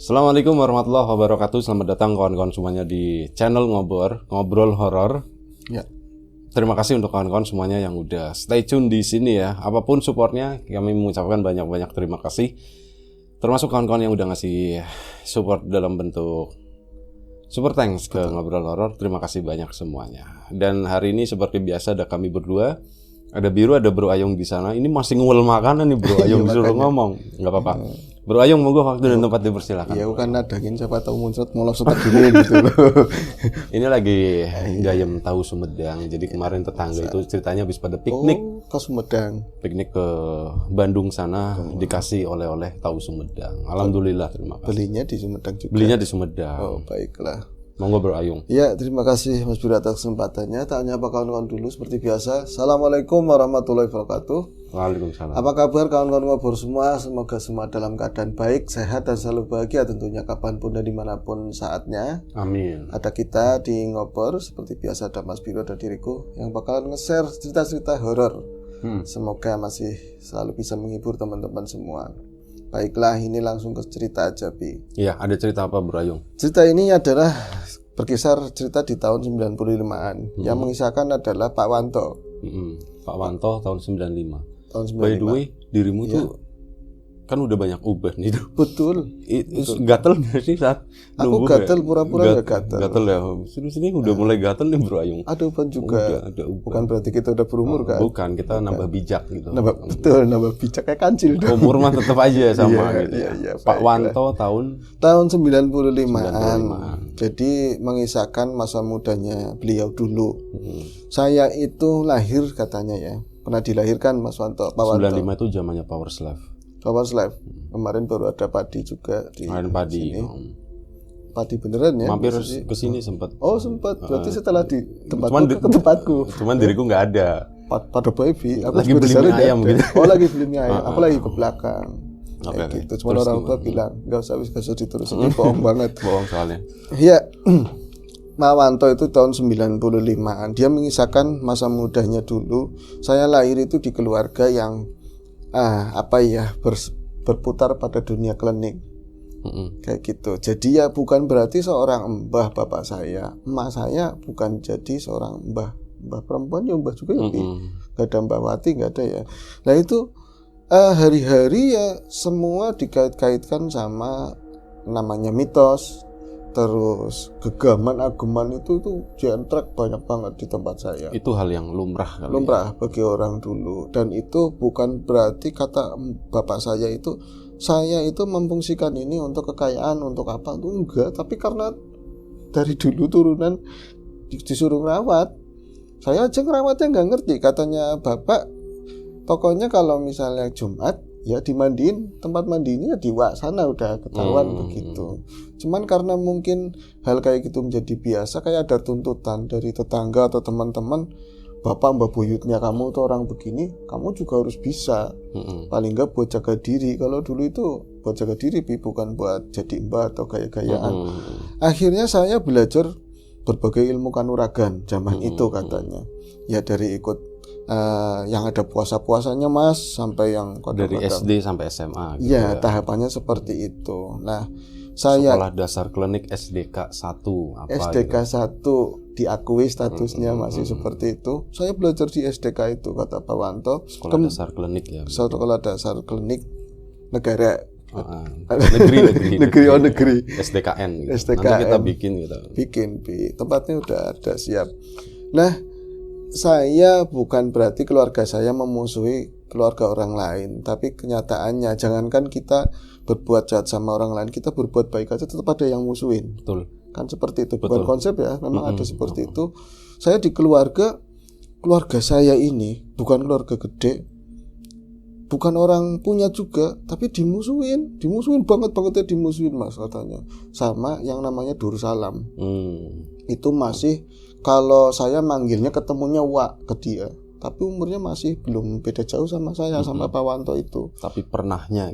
Assalamualaikum warahmatullahi wabarakatuh. Selamat datang kawan-kawan semuanya di channel Ngobrol Horor. Ya. Terima kasih untuk kawan-kawan semuanya yang udah stay tune di sini ya. Apapun supportnya, kami mengucapkan banyak-banyak terima kasih. Termasuk kawan-kawan yang udah ngasih support dalam bentuk super thanks ke Ngobrol Horor. Terima kasih banyak semuanya. Dan hari ini seperti biasa ada kami berdua. Ada Biru, ada Bro Ayung di sana. Ini masih ngewel makanan nih Bro Ayung disuruh ngomong. Enggak apa-apa. Bro Ayung, monggo waktu dan tempat dipersilakan. Iya, bukan nadangin siapa tahu muncrat mau setek gini gitu loh. Ini lagi gayem tahu Sumedang. Jadi kemarin tetangga itu ceritanya habis pada piknik. Oh, ke Sumedang. Piknik ke Bandung sana dikasih oleh-oleh tahu Sumedang. Alhamdulillah, terima kasih. Belinya di Sumedang juga. Belinya di Sumedang. Oh, baiklah. Monggo Bro Ayung. Ya, terima kasih Mas Biru atas kesempatannya. Tanya apa kawan-kawan dulu seperti biasa. Assalamualaikum warahmatullahi wabarakatuh. Waalaikumsalam. Apa kabar kawan-kawan ngobrol semua? Semoga semua dalam keadaan baik, sehat dan selalu bahagia tentunya kapanpun dan dimanapun saatnya. Amin. Ada kita di ngobrol seperti biasa, ada Mas Biru dan diriku yang bakalan nge-share cerita-cerita horor. Semoga masih selalu bisa menghibur teman-teman semua. Baiklah, ini langsung ke cerita aja, Bi. Iya, ada cerita apa Bro Ayung? Cerita ini adalah berkisar cerita di tahun 95-an. Yang mengisahkan adalah Pak Wanto. Pak Wanto tahun 95. Tahun 95. By the way, dirimu tuh kan udah banyak uban itu. Betul. Gatel nggak sih saat Aku gatel pura-pura nggak gatel. Gatel ya. Sini udah mulai gatel nih Bro Ayung. Ada uban juga. Ada uban. Bukan berarti kita udah berumur kan? Bukan, kita nambah bijak gitu. Nambah bijak kayak kancil dong. Umur mah tetap aja sama gitu. Iya, Pak Wanto tahun 95-an. Jadi mengisahkan masa mudanya beliau dulu. Saya itu lahir katanya ya. Pernah dilahirkan Mas Wanto, Pak Wanto. 95 itu zamannya Power Slave. Power Slave. Kemarin baru ada padi juga di padi. sini. Padi beneran ya? Mampir ke sini sempat. Oh, sempat. Berarti setelah di Tempatku, ke tempatku. Cuman diriku nggak ada. Pada baby, aku lagi beli mie ayam gitu. Oh, lagi beli mie ayam. Aku lagi ke belakang. Oke. Gitu. Cuma orang tua bilang, enggak usah diterusin. Bohong banget. Bohong soalnya. Iya. Mawanto itu tahun 95-an. Dia mengisahkan masa mudanya dulu. Saya lahir itu di keluarga yang berputar pada dunia klinik. Kayak gitu. Jadi ya bukan berarti seorang mbah bapak saya, emak saya bukan jadi seorang mbah perempuan ya, mbah juga ya. Gak ada mbah wati, gak ada ya. Nah itu hari-hari ya semua dikait-kaitkan sama namanya mitos. Terus gegaman ageman itu jentrek banyak banget di tempat saya. Itu hal yang lumrah Bagi orang dulu. Dan itu bukan berarti kata bapak saya itu memfungsikan ini untuk kekayaan, untuk apa itu enggak. Tapi karena dari dulu turunan disuruh ngerawat. Saya aja ngerawatnya nggak ngerti. Katanya bapak, pokoknya kalau misalnya Jumat ya dimandiin, tempat mandinya di sana udah ketahuan begitu. Cuman karena mungkin hal kayak gitu menjadi biasa, kayak ada tuntutan dari tetangga atau teman-teman, bapak mbak buyutnya kamu tuh orang begini, kamu juga harus bisa. Paling enggak buat jaga diri. Kalau dulu itu buat jaga diri, bukan buat jadi mbak atau gaya-gayaan. Akhirnya saya belajar berbagai ilmu kanuragan zaman itu katanya. Ya dari ikut yang ada puasa-puasanya Mas, sampai yang dari SD sampai SMA gitu ya, tahapannya seperti itu. Nah, saya sekolah dasar klinik SDK 1 SDK 1 diakui statusnya masih seperti itu. Saya belajar di SDK itu kata Pak Wanto. Sekolah dasar klinik ya. Sekolah dasar klinik negara. Negeri. SDKN gitu. SDKN. Nanti kita bikin gitu. Tempatnya udah ada siap. Nah, saya bukan berarti keluarga saya memusuhi keluarga orang lain, tapi kenyataannya jangankan kita berbuat jahat sama orang lain, kita berbuat baik aja tetap ada yang musuhin. Betul. Kan seperti itu. Bukan konsep ya, memang ada seperti itu. Saya di keluarga saya ini bukan keluarga gede, bukan orang punya juga, tapi dimusuhin banget ya, dimusuhin Mas katanya. Sama yang namanya Dursalam. Itu masih, kalau saya manggilnya ketemunya Wak ke dia, tapi umurnya masih belum beda jauh sama saya, sama Pak Wanto itu. Tapi pernahnya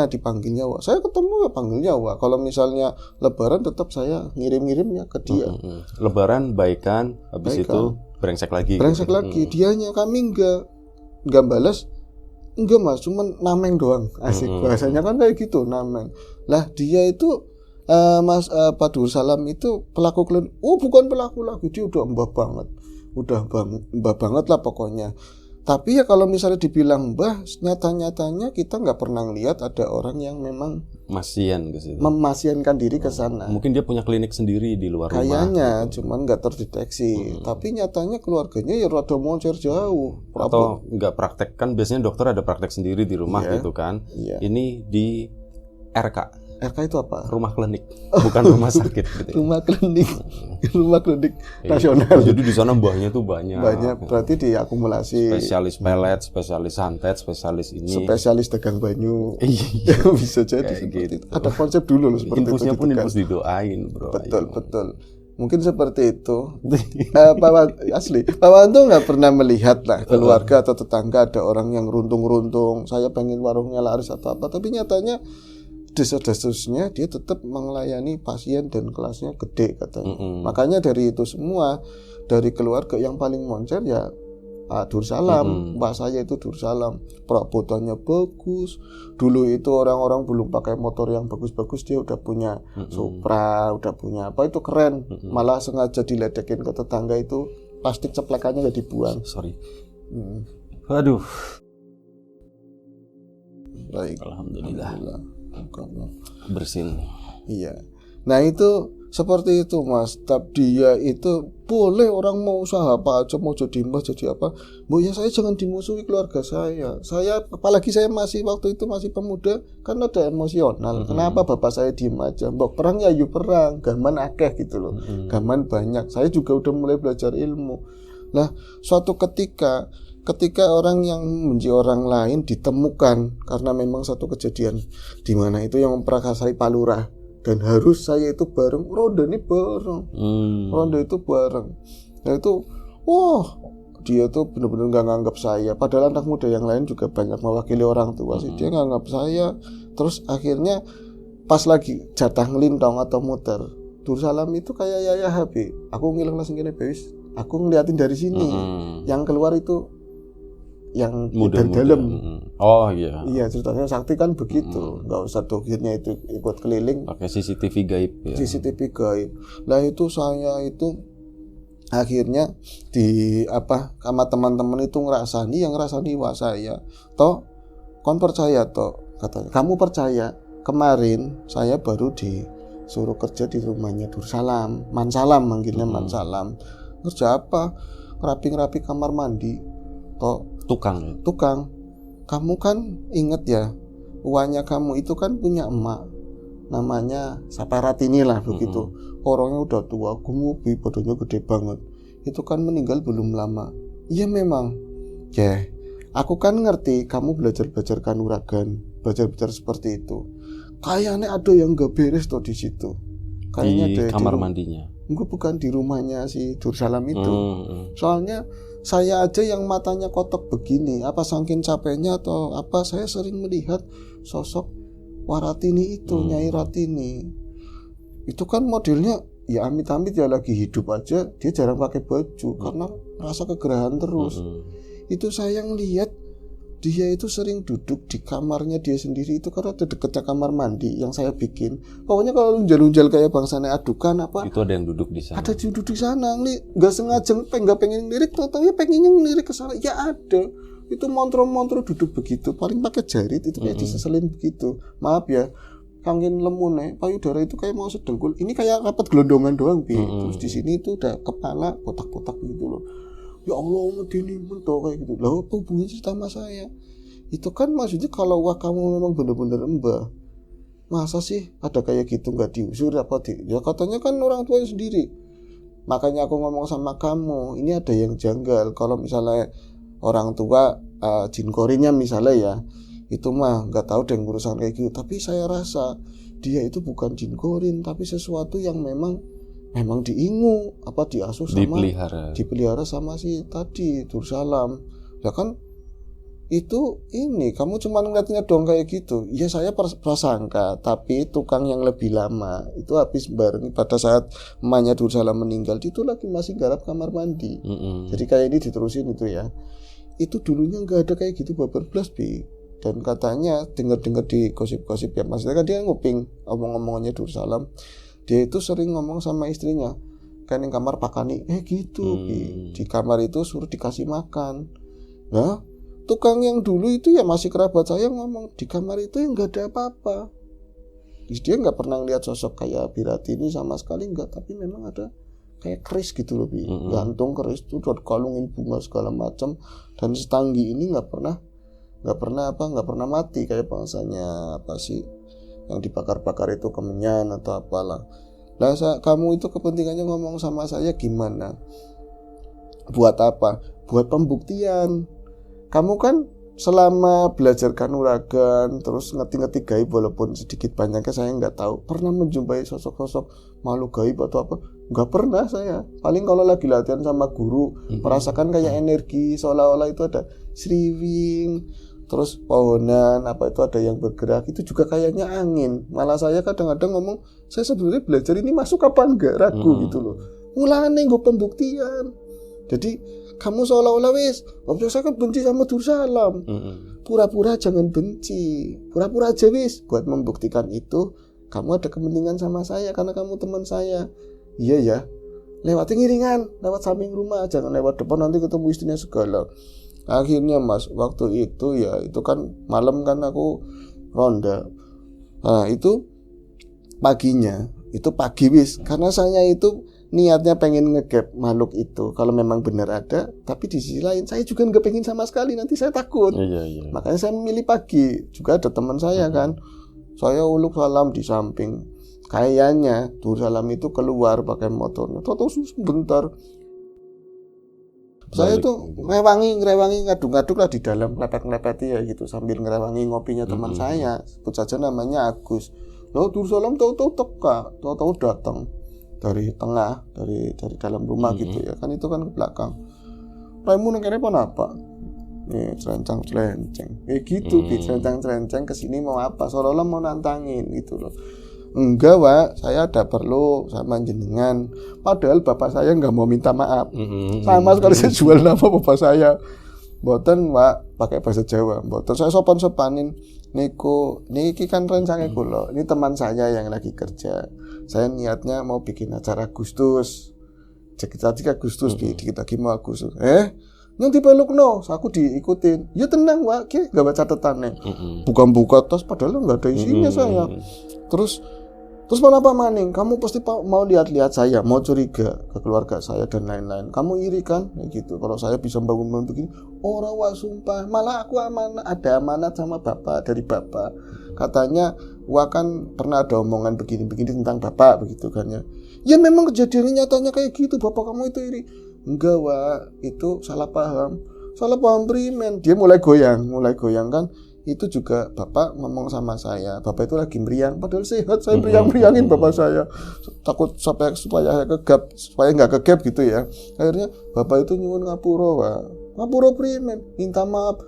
dipanggilnya Wak. Saya ketemu ya panggilnya Wak. Kalau misalnya lebaran tetap saya ngirim-ngirimnya ke dia. Lebaran baikan, habis itu brengsek lagi. Dianya kami enggak balas. enggak mas, cuman nameng doang, asik. Bahasanya kan kayak gitu, nameng. Lah dia itu Mas Pak Dursalam itu pelaku klinik. Oh bukan pelaku lagi, dia udah mbah banget, mbah banget lah pokoknya. Tapi ya kalau misalnya dibilang mbah, nyata-nyatanya kita nggak pernah lihat ada orang yang memang Masian ke situ. memasiankan diri ke sana. Mungkin dia punya klinik sendiri di luar rumah. Kayaknya cuman nggak terdeteksi. Tapi nyatanya keluarganya ya rada moncer jauh. Atau nggak praktek, kan biasanya dokter ada praktek sendiri di rumah gitu kan. Ini di RK. RK itu apa? Rumah klinik, bukan rumah sakit gitu. Rumah klinik, rumah klinik nasional. Jadi di sana mbahnya tuh banyak. Banyak, berarti diakumulasi. Spesialis pelet, spesialis santet, spesialis ini. Spesialis dagang banyu. Iya. Bisa jadi seperti itu. Ada konsep dulu loh seperti infusnya itu. Pun infus didoain, bro. Betul. Mungkin seperti itu. Asli, Pak Wanto nggak pernah melihat lah keluarga atau tetangga ada orang yang runtung-runtung. Saya pengen warungnya laris atau apa, tapi nyatanya desas-desusnya dia tetap melayani pasien dan kelasnya gede katanya. Makanya dari itu semua, dari keluarga yang paling moncer ya Pak Dursalam, mbak saya itu Dursalam, perabotannya bagus. Dulu itu orang-orang belum pakai motor yang bagus-bagus, dia udah punya Supra, udah punya apa itu keren. Malah sengaja diledekin ke tetangga itu, plastik ceplekannya nggak dibuang. Sorry. Waduh. Baik. Alhamdulillah. Bersin. Iya. Nah itu seperti itu mas. Tapi dia itu boleh orang mau usaha apa aja, mau jadi mbah jadi apa. Bu ya saya jangan dimusuhi keluarga saya. Saya apalagi saya masih waktu itu masih pemuda kan ada emosional. Kenapa bapak saya diem aja? Mbok perang ya yuk perang. Gaman akeh gitu loh. Gaman banyak. Saya juga udah mulai belajar ilmu. Nah suatu ketika orang yang membenci orang lain ditemukan karena memang satu kejadian di mana itu yang memperakasai Pak Lurah dan harus saya itu bareng ronde ini bareng ronde itu bareng. Nah itu dia tuh benar-benar nggak nganggap saya, padahal anak muda yang lain juga banyak mewakili orang tua sih, dia nggak nganggap saya. Terus akhirnya pas lagi jatah ngelintong atau muter Dursalam itu kayak Yaya Habi, aku ngilang langsung gini bewis, aku ngeliatin dari sini yang keluar itu yang dari dalam. Oh iya. Iya ceritanya sakti kan begitu, nggak usah dokternya itu ikut keliling. Pakai CCTV gaib. Ya. CCTV gaib. Nah itu saya itu akhirnya di sama teman-teman itu ngerasani wak saya. Toh, kon percaya toh katanya. Kamu percaya? Kemarin saya baru disuruh kerja di rumahnya Dursalam, Mansalam manggilnya Mansalam. Kerja apa? Ngerapi kamar mandi. Toh tukang. Kamu kan inget ya, uangnya kamu itu kan punya emak namanya Saparatini lah begitu. Orangnya udah tua, gemubi, badannya gede banget. Itu kan meninggal belum lama. Iya memang. Ya, aku kan ngerti kamu belajar kanuragan, belajar seperti itu. Kayaknya ada yang gak beres tuh di situ. Kayaknya di kamar mandinya. Enggak, bukan di rumahnya si Dursalam itu. Soalnya saya aja yang matanya kotak begini, apa saking capeknya atau apa, saya sering melihat sosok Waratini itu, Nyai Ratini. Itu kan modelnya ya amit-amit ya lagi hidup aja, dia jarang pakai baju karena merasa kegerahan terus. Itu saya lihat dia itu sering duduk di kamarnya dia sendiri itu karena ada dekatnya kamar mandi yang saya bikin. Pokoknya kalau lunjal-lunjal kayak bangsane adukan apa. Itu ada yang duduk di sana. Ada yang duduk di sana, nggak sengaja nggak pengen lirik, tapi pengennya ngelirik ke sana. Ya ada. Itu montro duduk begitu, paling pakai jarit itu kayak diseselin begitu. Maaf ya, kangin lemune, payudara itu kayak mau sedengkul. Ini kayak rapat gelondongan doang, Terus di sini itu udah kepala kotak-kotak gitu loh. Ya Allah, medeni mentok kayak gitu. Lah apa hubungannya cerita sama saya? Itu kan maksudnya kalau kamu memang benar-benar mbah, masa sih ada kayak gitu nggak diusir apa ya katanya kan orang tua sendiri. Makanya aku ngomong sama kamu, ini ada yang janggal. Kalau misalnya orang tua jin korinnya misalnya ya, itu mah nggak tahu deh urusan kayak gitu. Tapi saya rasa dia itu bukan jin korin, tapi sesuatu yang memang diingu diasuh sama dipelihara sama si tadi Dursalam. Ya kan itu ini kamu cuma ngeliatnya dong kayak gitu. Ya saya prasangka, tapi tukang yang lebih lama itu habis bareng pada saat emaknya Dursalam meninggal, itu lagi masih garap kamar mandi. Jadi kayak ini diterusin itu ya. itu dulunya nggak ada kayak gitu babar blas Bi. Dan katanya dengar-dengar di gosip-gosip ya, maksudnya kan dia nguping omong-omongannya Dursalam, dia itu sering ngomong sama istrinya, kan yang kamar pakani gitu Bi. Di kamar itu suruh dikasih makan. Nah tukang yang dulu itu ya masih kerabat saya ngomong di kamar itu yang nggak ada apa-apa. Dia nggak pernah lihat sosok kayak Biratini sama sekali nggak, tapi memang ada kayak keris gitu loh Bi. Gantung keris tuh udah kalungin bunga segala macam, dan setanggi ini nggak pernah mati kayak bangsanya apa sih yang dibakar-bakar itu kemenyan atau apalah. Lah kamu itu kepentingannya ngomong sama saya gimana? Buat apa? Buat pembuktian. Kamu kan selama belajar kanuragan terus ngerti-ngerti gaib walaupun sedikit banyaknya saya nggak tahu, pernah menjumpai sosok-sosok makhluk gaib atau apa? Nggak pernah saya. Paling kalau lagi latihan sama guru merasakan kayak energi seolah-olah itu ada sriwing, terus pohonan apa itu ada yang bergerak, itu juga kayaknya angin. Malah saya kadang-kadang ngomong, saya sebenarnya belajar ini masuk apa enggak, ragu gitu loh. Mulane gue pembuktian. Jadi kamu seolah-olah saya kan benci sama Dursalam. Pura-pura jangan benci, pura-pura aja buat membuktikan itu kamu ada kepentingan sama saya karena kamu teman saya. Iya ya, lewat ngiringan, lewat samping rumah, jangan lewat depan nanti ketemu istrinya segala. Akhirnya Mas, waktu itu ya itu kan malam kan aku ronda. Nah itu paginya, itu pagi karena saya itu niatnya pengen ngegap makhluk itu kalau memang benar ada, tapi di sisi lain saya juga nggak pengen sama sekali, nanti saya takut. Iya. Makanya saya memilih pagi. Juga ada teman saya kan, saya uluk salam di samping, kayaknya Dursalam itu keluar pakai motornya, tahu sebentar saya tuh ngerewangi ngaduk-ngaduk lah di dalam, ngelepet-ngelepeti ya gitu sambil ngerewangi ngopinya teman saya, sebut saja namanya Agus. Lalu Dursalam tahu-tahu datang dari tengah, dari dalam rumah gitu ya kan, itu kan ke belakang. Raimu nengkene apa? Nih celencang-celenceng gitu, celencang-celenceng kesini mau apa? Seolah-olah mau nantangin gitu loh. Enggak Wak, saya ada perlu sama jenengan. Padahal bapak saya nggak mau minta maaf. Sama sekali saya jual nama bapak saya. Mboten Wak, pakai bahasa Jawa. Mboten saya sopan-sopanin. Niki kan rencana kula. Ini teman saya yang lagi kerja. Saya niatnya mau bikin acara Agustus. Cek Agustus dikit lagi mau Agustus. Yang dipelukno, aku diikutin. Ya tenang Wak, ki enggak baca catatannya. Buka tas padahal enggak ada isinya saya. Terus kenapa maning? Kamu pasti mau lihat-lihat saya, mau curiga ke keluarga saya dan lain-lain. Kamu iri kan? Gitu. Kalau saya bisa bangun begini, orang wah sumpah. Malah aku ada amanat sama bapak, dari bapak. Katanya, wah kan pernah ada omongan begini-begini tentang bapak begitu kan ya. Ya memang kejadiannya nyatanya kayak gitu, bapak kamu itu iri. Enggak wah, itu salah paham primen. Dia mulai goyang kan. Itu juga bapak ngomong sama saya, bapak itu lagi meriang padahal sehat, saya meriangin bapak saya, takut supaya saya kegap, supaya nggak kegap gitu ya. Akhirnya bapak itu nyuwun ngapura primen, minta maaf.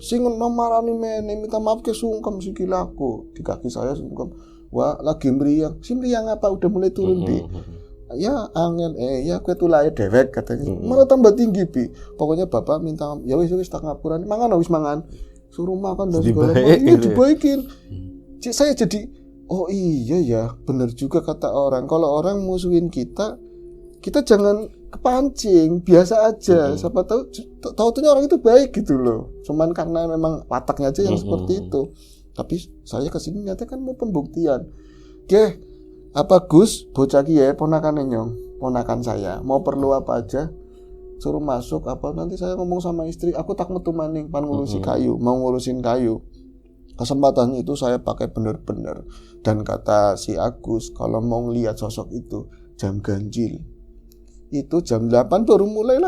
Sing nomarani mene minta maaf ke sungkem sikilaku, di kaki saya sungkem. Wah lagi meriang, si meriang apa udah mulai turun Bi. Ya angin ya kue tulai dewek katanya, malah tambah tinggi Bi. Pokoknya bapak minta ya wis tak ngapuran, mangan wis mangan. Suruh makan dan segala macam, dibaikin. Saya jadi, oh iya ya, benar juga kata orang. Kalau orang musuhin kita jangan kepancing, biasa aja. Siapa tahu orang itu baik gitu loh. Cuman karena memang wataknya aja yang seperti itu. Tapi saya kesini nyata kan mau pembuktian. Apa Gus, bocah ya ponakan nyong, ponakan saya. Mau perlu apa aja? Suruh masuk apa, nanti saya ngomong sama istri, aku tak metu maning pan ngurusin kayu. Kesempatan itu saya pakai benar-benar. Dan kata si Agus, kalau mau lihat sosok itu jam ganjil. Itu jam 8 baru mulai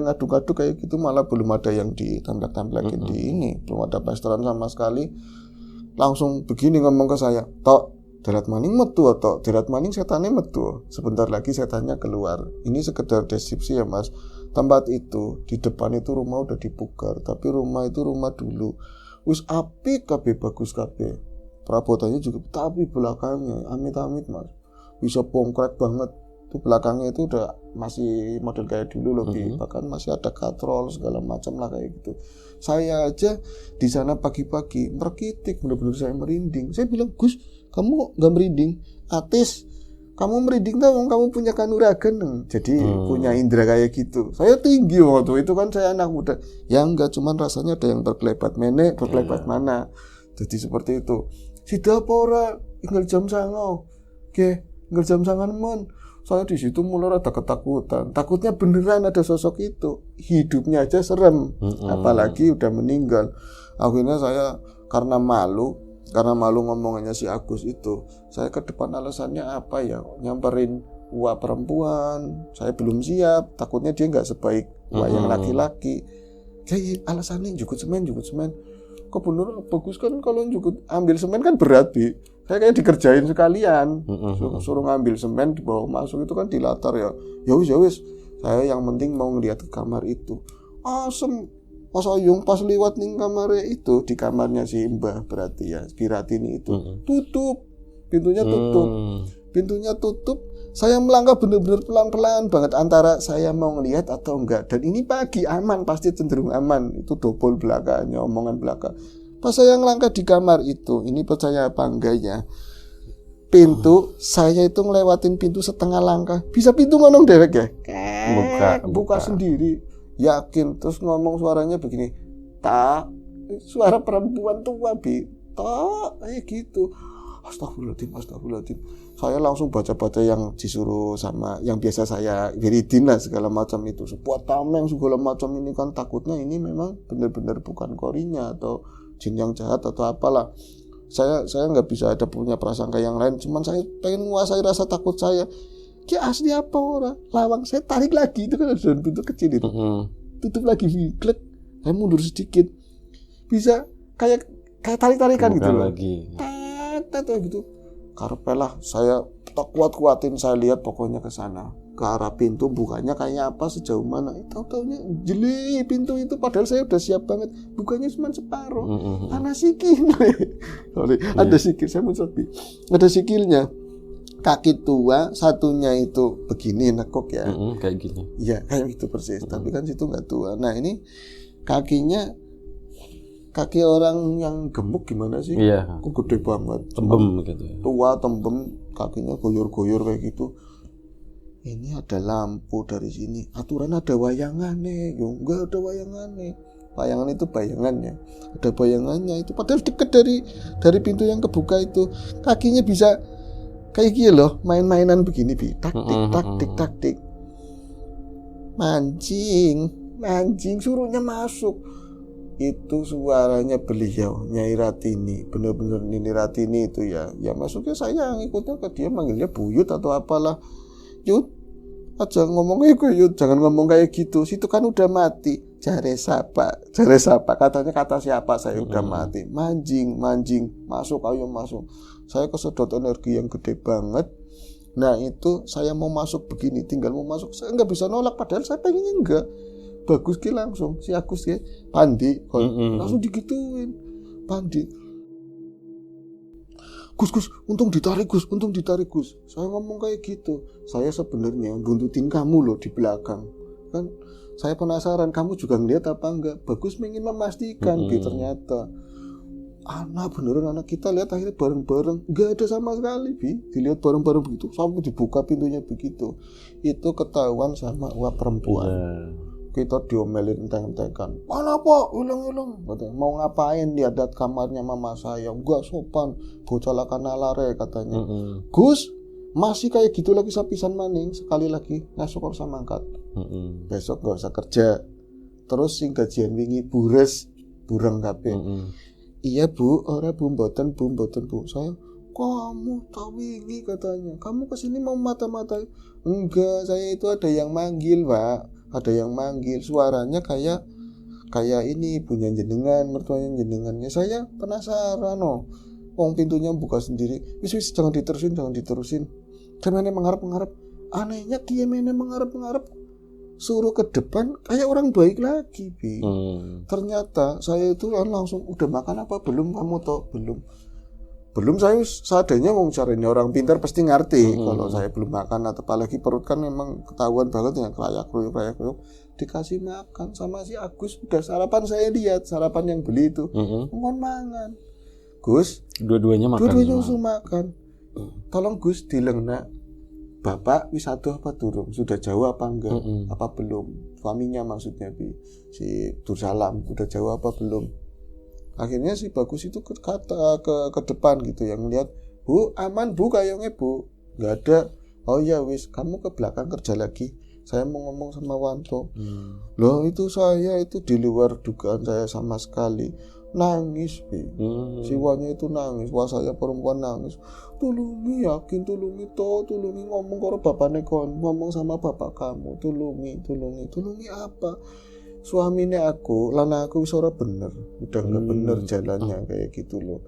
ngaduk-ngaduk kayak gitu, malah belum ada yang ditambah-tambahin di ini, belum ada pesteran sama sekali. Langsung begini ngomong ke saya, "Tok, derat maning metu atau derat maning setannya metu. Sebentar lagi setannya keluar." Ini sekedar deskripsi ya Mas. Tempat itu di depan itu rumah udah dipugar, tapi rumah itu rumah dulu. Wis apik kabeh, bagus kabeh. Perabotannya juga, tapi belakangnya amit-amit Mas. Bisa pongkrek banget. Itu belakangnya itu udah masih model kayak dulu loh, bahkan masih ada katrol segala macam lah kayak gitu. Saya aja di sana pagi-pagi merkitik, bener-bener saya merinding. Saya bilang, Gus, kamu nggak merinding? Atis, kamu merinding tau, kamu punya kanuragan. Jadi punya indera kayak gitu. Saya tinggi waktu itu kan, saya anak muda. Ya enggak, cuman rasanya ada yang berkelebat menek, berkelebat mana. Jadi seperti itu. Sida apa ora tinggal jam sango. Oke, tinggal jam sangan mon. Saya di situ mulai ada ketakutan. Takutnya beneran ada sosok itu. Hidupnya aja serem, apalagi udah meninggal. Akhirnya saya karena malu ngomongannya si Agus itu, saya ke depan alasannya apa ya? Nyamperin Wak perempuan, saya belum siap. Takutnya dia nggak sebaik Wak yang laki-laki. Kayak alasannya jukut semen. Kok bener bagus kan kalau jukut ambil semen kan berat, Bi. Saya kayak dikerjain sekalian. Suruh ngambil semen dibawa masuk itu kan dilatar ya. Ya wis. Saya yang penting mau ngeliat ke kamar itu. Asem. Pas Oyung pas liwat ning kamarnya itu, di kamarnya si Mbah berarti ya, Kiratini itu. Tutup. Pintunya tutup. Saya melangkah bener-bener pelan-pelan banget antara saya mau ngelihat atau enggak. Dan ini pagi aman, pasti cenderung aman. Itu dobol belakangnya, omongan belakang. Pas saya ngelangkah di kamar itu, ini percaya apa enggak ya? Pintu, saya itu ngelewatin pintu setengah langkah. Bisa pintu ngonong dewek ya? Buka sendiri. Yakin, terus ngomong suaranya begini. Tak, suara perempuan tua, Bi. Tak, kayak gitu. Astagfirullahaladzim. Saya langsung baca-baca yang disuruh sama yang biasa saya wiridin lah segala macam itu. Sebuah tameng segala macam ini kan takutnya ini memang benar-benar bukan korinya atau jin yang jahat atau apalah. Saya nggak bisa ada punya prasangka yang lain. Cuman saya pengen menguasai rasa takut saya. Kayak asli apa orang? Lawang saya tarik lagi itu kan ada pintu kecil itu. Tutup lagi, klik. Saya mundur sedikit. Bisa kayak tarik-tarikan gitu loh. Tet gitu. Karpelah saya tak kuat-kuatin, saya lihat pokoknya ke sana. Ke arah pintu bukanya kayak apa sejauh mana. Tahu-taunya jeli pintu itu padahal saya udah siap banget. Bukanya cuma separuh. Ana sikil. Ada sikil, saya mau coba. Ada sikilnya. Kaki tua, satunya itu begini nekuk ya. Kayak gini. Iya, kayak gitu persis. Tapi kan situ enggak tua. Nah, ini kakinya kaki orang yang gemuk gimana sih? Iya. Kok gede banget. Tembem gitu ya. Tua, tembem, kakinya goyor-goyor kayak gitu. Ini ada lampu dari sini. Aturan ada wayangannya. Yo enggak ada wayangannya. Bayangan itu bayangannya. Ada bayangannya itu padahal deket dari pintu yang kebuka itu. Kakinya bisa kayak gini loh, main-mainan begini, Bi. Taktik. Mancing, suruhnya masuk. Itu suaranya beliau, Nyai Ratini. Bener-bener Nini Ratini itu ya. Ya masuknya saya ngikutnya ke dia, manggilnya Buyut atau apalah. Yud, aja ngomongnya gue Yud, jangan ngomong kayak gitu. Situ kan udah mati. Jare siapa? Katanya kata siapa saya udah mati. Manjing, masuk, ayo masuk. Saya kesedot energi yang gede banget. Nah itu saya mau masuk begini, tinggal mau masuk. Saya nggak bisa nolak, padahal saya pengennya enggak. Bagus ki langsung, si Agus ki Pandi, langsung digituin. Pandi. Gus, untung ditarik Gus. Saya ngomong kayak gitu. Saya sebenarnya buntutin kamu loh di belakang. Kan saya penasaran kamu juga ngeliat apa enggak. Bagus ingin memastikan gitu ternyata. Beneran anak kita lihat akhirnya bareng-bareng. Enggak ada sama sekali, Bi. Dilihat bareng-bareng begitu. Sampai dibuka pintunya begitu. Itu ketahuan sama Wak perempuan. Kita diomelin enteng-entengan. Mana Pak? Ulang. Mau ngapain di adat kamarnya mama saya? Enggak sopan. Bocah kanalare katanya. Gus, masih kayak gitu lagi sapisan maning. Sekali lagi ngasuk harus mangkat. Besok gak usah kerja. Terus sing gajian wingi bures bureng kabeh. Iya Bu, ora Bu mboten Bu. Saya, kamu tak wingi katanya. Kamu kesini mau mata-mata? Enggak, saya itu ada yang manggil, Pak. Ada yang manggil, suaranya kayak ini punya jenengan, mertuanya jenengannya. Saya penasaran Wong pintunya buka sendiri. Wis jangan diterusin. Saya mengharap. Anehnya dia mengharap. Suruh ke depan kayak orang baik lagi, Bi. Ternyata saya itu langsung udah makan apa belum, kamu tahu belum. Belum saya seadanya mau carinya orang pintar pasti ngerti kalau saya belum makan atau apalagi perut kan memang ketahuan banget ya kayak kruyuk dikasih makan sama si Agus udah sarapan saya lihat sarapan yang beli itu mohon mangan Gus Dua-duanya langsung makan tolong Gus dilengna Bapak wisata apa durung sudah jauh apa enggak apa belum suaminya maksudnya si Dursalam udah jauh apa belum. Akhirnya si Bagus itu ke depan gitu yang lihat Bu aman Bu kayaknya Bu nggak ada oh ya wis kamu ke belakang kerja lagi saya mau ngomong sama Wanto loh itu saya itu di luar dugaan saya sama sekali nangis si Wanya itu nangis wah saya perempuan nangis tulungi yakin tulungi ngomong karo bapaknya kon ngomong sama bapak kamu tulungi apa suaminya aku, lana aku wis ora bener, udah nggak bener jalannya kayak gitu loh.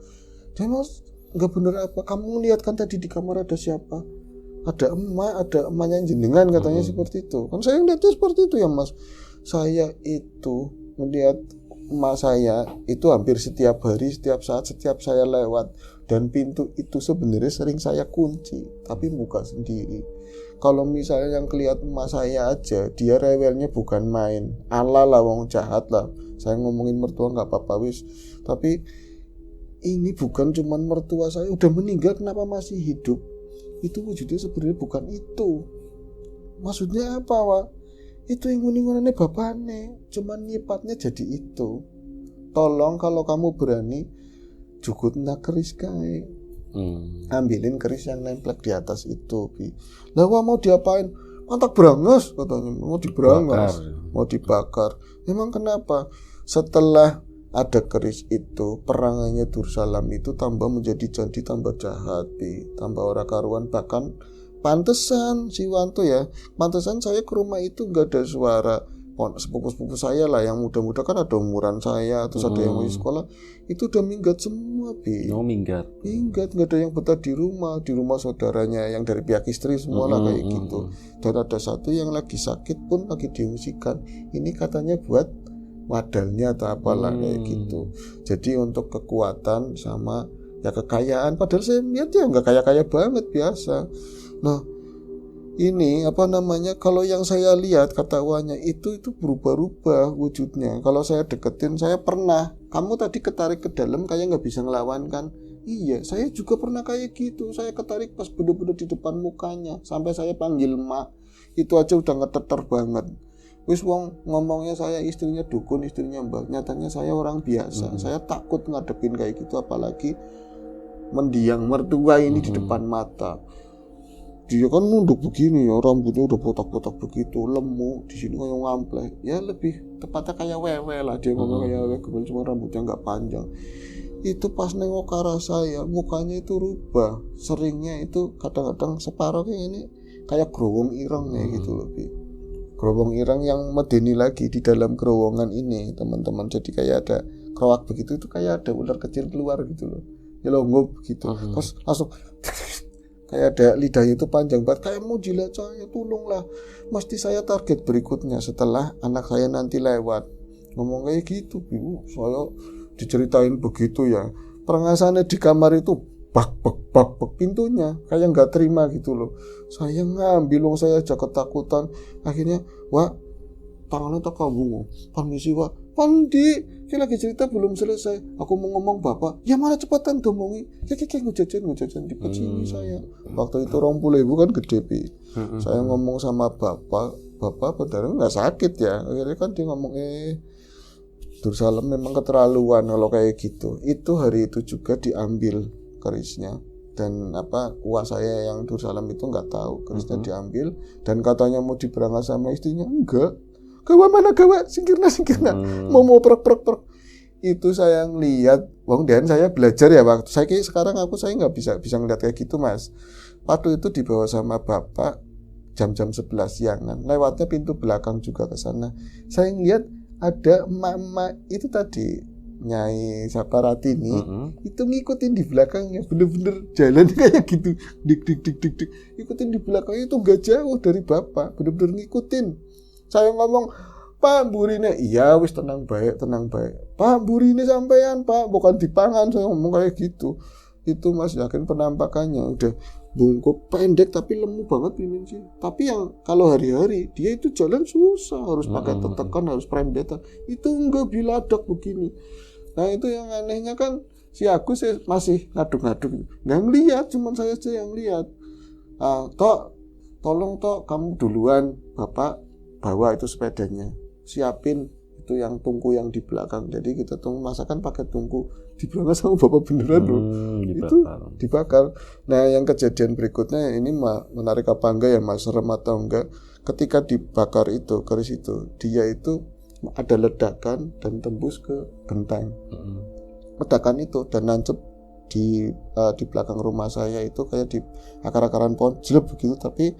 Dia mas nggak bener apa? Kamu lihat kan tadi di kamar ada siapa? Ada emaknya jenengan katanya seperti itu. Kan saya lihatnya seperti itu ya mas. Saya itu melihat emak saya itu hampir setiap hari, setiap saat, setiap saya lewat dan pintu itu sebenarnya sering saya kunci, tapi buka sendiri. Kalau misalnya yang kelihatan emak saya aja, dia rewelnya bukan main. Ala lah wong jahat lah. Saya ngomongin mertua nggak apa-apa wis. Tapi ini bukan cuman mertua saya udah meninggal kenapa masih hidup? Itu wujudnya sebenarnya bukan itu. Maksudnya apa Wak? Itu ingun-ingunannya bapaknya. Cuman nyipatnya jadi itu. Tolong kalau kamu berani jugut nak keris kae. Ambilin keris yang nemplek di atas itu lah mau diapain mantak berangas katanya mau diberangas mau dibakar memang kenapa setelah ada keris itu perangannya Dursalam itu tambah menjadi jadi tambah jahat tambah ora karuan bahkan pantesan si Wanto ya pantesan saya ke rumah itu nggak ada suara sepupu-sepupu saya lah yang muda-muda kan ada umuran saya terus ada yang masih sekolah itu udah minggat semua minggat nggak ada yang betah di rumah saudaranya yang dari pihak istri semua lah kayak gitu dan ada satu yang lagi sakit pun lagi diungsikan ini katanya buat wadalnya atau apalah kayak gitu jadi untuk kekuatan sama ya kekayaan padahal saya lihat ya nggak kaya-kaya banget biasa nah ini kalau yang saya lihat kata Wanya itu berubah-ubah wujudnya kalau saya deketin saya pernah kamu tadi ketarik ke dalam kayak nggak bisa ngelawan kan iya saya juga pernah kayak gitu saya ketarik pas bener-bener di depan mukanya sampai saya panggil mak itu aja udah ngeteter banget wis wong ngomongnya saya istrinya dukun istrinya mbak nyatanya saya orang biasa saya takut ngadepin kayak gitu apalagi mendiang mertua ini di depan mata dia kan nunduk begini ya rambutnya udah botak-botak begitu lemu di sini kayak ngampleh ya lebih tepatnya kayak wewe lah dia ngomong kayak wewe cuma rambutnya nggak panjang itu pas nengok ke arah saya mukanya itu rubah seringnya itu kadang-kadang separuh kayak ini kayak gerowong ireng kayak gitu lebih gerowong ireng yang medeni lagi di dalam gerowongan ini teman-teman jadi kayak ada kerawak begitu itu kayak ada ular kecil keluar gitu loh nyelongup gitu terus langsung kayak ada lidahnya itu panjang banget kayak mau jilat saya tolonglah mesti saya target berikutnya setelah anak saya nanti lewat ngomong kayak gitu saya diceritain begitu ya perangasannya di kamar itu bak pintunya kayak nggak terima gitu loh saya ngambil saya aja ketakutan akhirnya Wak tangannya tak kabung permisi Wak Pandi kayak lagi cerita belum selesai aku mau ngomong bapak ya malah cepatan domongi kayak ngujajan di sini saya waktu itu 20.000 kan gede saya ngomong sama bapak padahal nggak sakit ya akhirnya kan dia ngomong Dursalam memang keterlaluan kalau kayak gitu itu hari itu juga diambil kerisnya dan uang saya yang Dursalam itu nggak tahu kerisnya diambil dan katanya mau diberangas sama istrinya enggak gawa singkirna mau perek itu saya ngeliat wong dan saya belajar ya waktu saya sekarang saya nggak bisa ngeliat kayak gitu mas waktu itu dibawa sama bapak jam 11 siangan lewatnya pintu belakang juga ke sana saya ngeliat ada mama itu tadi Nyai Saparatini itu ngikutin di belakangnya bener-bener jalan kayak gitu dik ikutin di belakangnya itu nggak jauh dari bapak bener-bener ngikutin saya ngomong Pak Burine iya wis tenang baik Pak Burine sampean Pak bukan dipangan saya ngomong kayak gitu itu Mas Yakin penampakannya udah bungkuk pendek tapi lemu banget Mimin sih. Tapi yang kalau hari-hari dia itu jalan susah, harus pakai tetekan, harus prembetan. Itu enggak biladak begini. Nah itu yang anehnya kan si Agus masih ngaduk-ngaduk, nggak ngeliat, cuman saya aja yang lihat. Tolong kamu duluan, bapak bawa itu sepedanya, siapin itu yang tungku yang di belakang. Jadi kita tunggu masakan pakai tungku di belakang sama bapak beneran loh. Itu dibakar. Nah yang kejadian berikutnya ini menarik apa enggak ya Mas, serem atau enggak? Ketika dibakar itu keris itu, dia itu ada ledakan dan tembus ke genteng. Ledakan itu dan nancep di belakang rumah saya itu kayak di akar-akaran pohon jelek begitu, tapi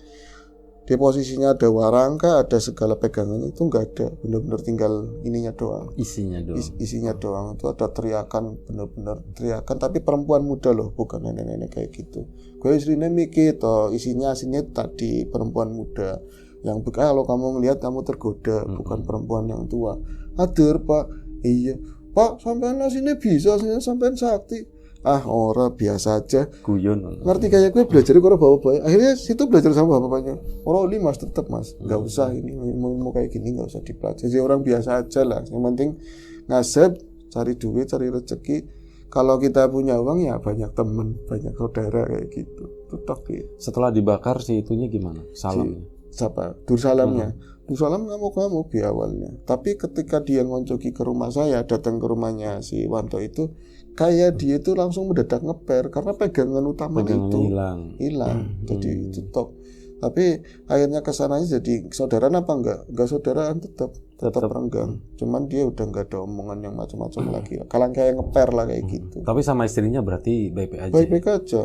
di posisinya ada warangka, ada segala pegangannya itu nggak ada, benar-benar tinggal ininya doang, isinya doang. Itu ada teriakan, benar-benar teriakan, tapi perempuan muda loh, bukan nenek-nenek kayak gitu. Gue istrinya mikir toh isinya tadi perempuan muda yang kalau kamu ngelihat kamu tergoda, bukan perempuan yang tua. Hadir Pak, iya Pak, sampean sini bisa, sampean sakti. Ora biasa aja. Guyon. Ngerti kayak gue belajar karo bapak-bapak. Akhirnya situ belajar sama bapak-bapaknya. Ora Mas tetep Mas, enggak usah ini mau kayak gini enggak usah dipelajari. Jadi orang biasa aja lah. Yang penting ngasep, cari duit, cari rezeki. Kalau kita punya uang ya banyak teman, banyak saudara kayak gitu. Tutok gitu. Setelah dibakar si itunya gimana? Salamnya. Siapa? Dursalamnya. Dursalam ngamuk-ngamuk di awalnya. Tapi ketika dia ngoncoki ke rumah saya, datang ke rumahnya si Wanto itu, kayak dia itu langsung mendadak ngeper karena pegangan utama itu hilang. Jadi tutup. Tapi akhirnya kesananya jadi saudaraan apa enggak saudaraan, tetap renggang. Cuman dia udah enggak ada omongan yang macam-macam lagi. Kalian kayak ngeper lah kayak gitu. Tapi sama istrinya berarti baik-baik aja. Baik-baik aja.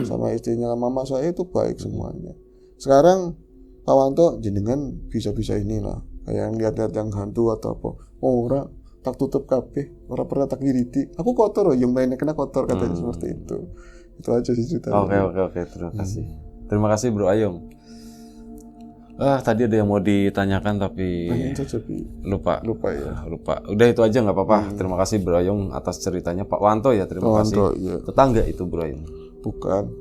Sama istrinya mama saya itu baik semuanya. Sekarang Pak Wanto jenengan bisa-bisa inilah kayak lihat-lihat yang hantu atau apa. Ora tak tutup kabeh, ora pernah tak wiriti. Aku kotor yang mainnya kena kotor katanya seperti itu. Itu aja sih ceritanya. Oke, terima kasih. Terima kasih Bro Ayung. Tadi ada yang mau ditanyakan tapi lupa ya. Udah itu aja nggak apa-apa. Terima kasih Bro Ayung atas ceritanya. Pak Wanto ya, terima kasih. Iya. Tetangga itu Bro Ayung. Bukan.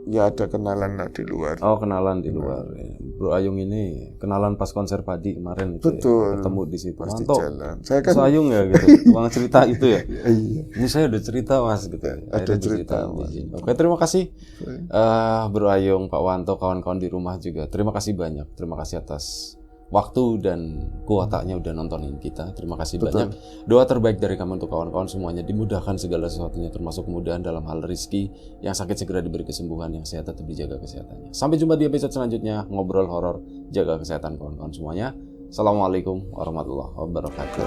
Ya ada kenalan lah di luar. Kenalan di luar. Ya. Bro Ayung ini kenalan pas konser padi kemarin itu. Betul. Ya. Ketemu di situ. Pas di jalan. Saya kan Ayung ya gitu. Tukang cerita itu ya. Iya. Ini saya udah cerita Mas gitu. Ada cerita Mas. Oke, terima kasih. Bro Ayung, Pak Wanto, kawan-kawan di rumah juga. Terima kasih banyak. Terima kasih atas waktu dan kuotanya udah nontonin kita. Terima kasih banyak. Doa terbaik dari kami untuk kawan-kawan semuanya, dimudahkan segala sesuatunya, termasuk kemudahan dalam hal rezeki. Yang sakit segera diberi kesembuhan, yang sehat tetap dijaga kesehatannya. Sampai jumpa di episode selanjutnya, ngobrol horor, jaga kesehatan kawan-kawan semuanya. Assalamualaikum warahmatullahi wabarakatuh.